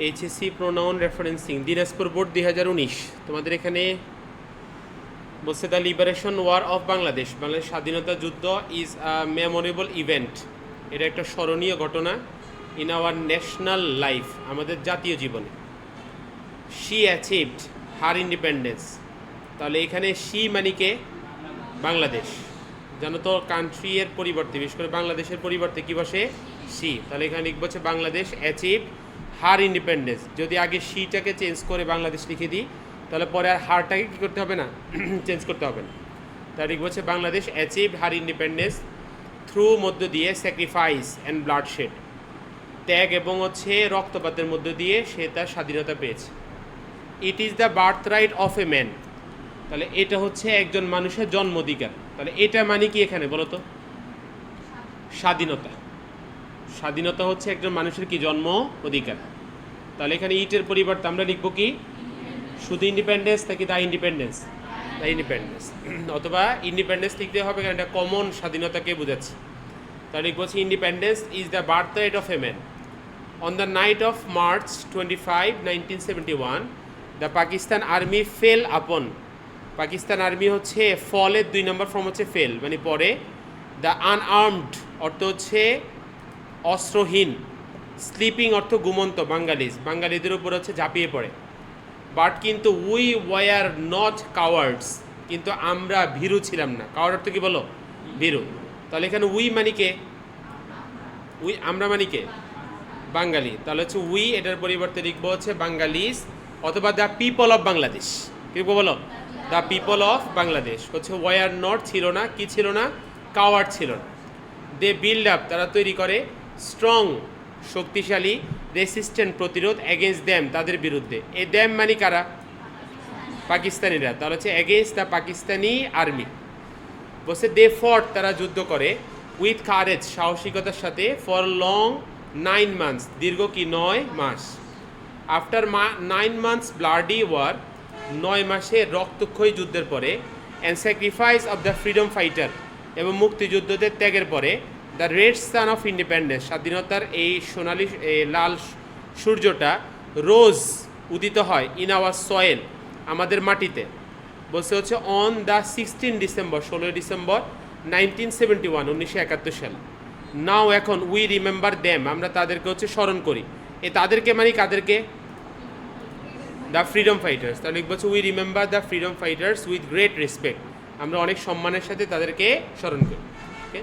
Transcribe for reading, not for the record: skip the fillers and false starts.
HSC pronoun referencing Dinajpur board 2019 তোমাদের এখানে বলছে the liberation war of Bangladesh, Bangladesh স্বাধীনতা যুদ্ধ ইজ আ মেমোরেবল ইভেন্ট। এটা একটা স্মরণীয় ঘটনা ইন আওয়ার ন্যাশনাল লাইফ, আমাদের জাতীয় জীবনে। শি অ্যাচিভড হার ইন্ডিপেন্ডেন্স, তাহলে এখানে শি মানিকে বাংলাদেশ। জানো তো কান্ট্রি এর পরিবর্তে, বিশেষ করে বাংলাদেশের পরিবর্তে কী বসে? শি। তাহলে এখানে লিখবো হচ্ছে বাংলাদেশ অ্যাচিভ হার ইন্ডিপেন্ডেন্স। যদি আগে শিটাকে চেঞ্জ করে বাংলাদেশ লিখে দিই তাহলে পরে আর হারটাকে কী করতে হবে না, চেঞ্জ করতে হবে না। তাহলে লিখবো হচ্ছে বাংলাদেশ অ্যাচিভ হার ইন্ডিপেন্ডেন্স থ্রু মধ্য দিয়ে স্যাক্রিফাইস অ্যান্ড ব্লাডশেড, ত্যাগ এবং হচ্ছে রক্তপাতের মধ্য দিয়ে সে তার স্বাধীনতা পেয়েছে। It is the birth right of a man, তাহলে এটা হচ্ছে একজন মানুষের জন্ম অধিকার। তাহলে এটা মানে কি এখানে বলো তো? স্বাধীনতা। স্বাধীনতা হচ্ছে একজন মানুষের কি জন্ম অধিকার। তাহলে এখানে ইটের পরিবর্তে আমরা লিখবো কি শুধু ইন্ডিপেন্ডেন্স নাকি দ্য ইন্ডিপেন্ডেন্স? দ্য ইন্ডিপেন্ডেন্স, অথবা ইন্ডিপেন্ডেন্স লিখতে হবে কারণ এটা কমন স্বাধীনতাকে বোঝাচ্ছে। তাহলে লিখবো হচ্ছে independence is the birth right of a man. On the night of March 25, 1971 the Pakistan army fail আপন, পাকিস্তান আর্মি হচ্ছে ফলের 2 নম্বর ফর্ম হচ্ছে ফেল মানে পরে, দ্য আনআর্মড অর্থ হচ্ছে অস্ত্রহীন, স্লিপিং অর্থ ঘুমন্ত বাঙালিজ, বাঙালিদের উপর হচ্ছে ঝাঁপিয়ে পড়ে। বাট কিন্তু উই ওয়ার নট কাওয়ার্ডস, কিন্তু আমরা ভীরু ছিলাম না। কাওয়ার্ড অর্থ কি বলো? ভীরু। তাহলে এখানে উই মানে কে? উই আমরা মানে কে? বাঙালি। তাহলে হচ্ছে উই, এটার পরিবর্তে লিখবো হচ্ছে বাঙালিজ, অথবা দ্য পিপল অফ বাংলাদেশ। কি লিখবো বলো? দ্য পিপল অফ বাংলাদেশ হচ্ছে ওয়ার নট ছিল না, কি ছিল না? কাওয়ার্ড ছিল না। দে বিল্ড আপ, তারা তৈরি করে, স্ট্রং শক্তিশালী, রেসিস্ট্যান্ট প্রতিরোধ, এগেনস্ট দ্যাম তাদের বিরুদ্ধে। এই দ্যাম মানে কারা? পাকিস্তানিরা। তাহলে হচ্ছে এগেনস্ট দ্য পাকিস্তানি আর্মি। বলছে দে ফট, তারা যুদ্ধ করে, উইথ কারেজ সাহসিকতার সাথে, ফর লং 9 months দীর্ঘ কি 9 মাস। আফটার 9 months ব্লাডি ওয়ার 9 মাসের রক্তক্ষয়ী যুদ্ধের পরে, and sacrifice of the freedom fighter এবং মুক্তিযুদ্ধদের ত্যাগের পরে, the red son of independence স্বাধীনতার এই সোনালি লাল সূর্যটা রোজ উদিত হয়, ইন আওয়ার সয়েল আমাদের মাটিতে। বলছে হচ্ছে অন দ্য 16 ডিসেম্বর 16 ডিসেম্বর 1971 1971 সাল। নাও এখন উই রিমেম্বার দ্যাম আমরা তাদেরকে হচ্ছে স্মরণ করি। এ তাদেরকে মানে কাদেরকে? The freedom fighters. তাহলে লিখবো হচ্ছে we remember the freedom fighters with great respect, আমরা অনেক সম্মানের সাথে তাদেরকে স্মরণ করি। ওকে।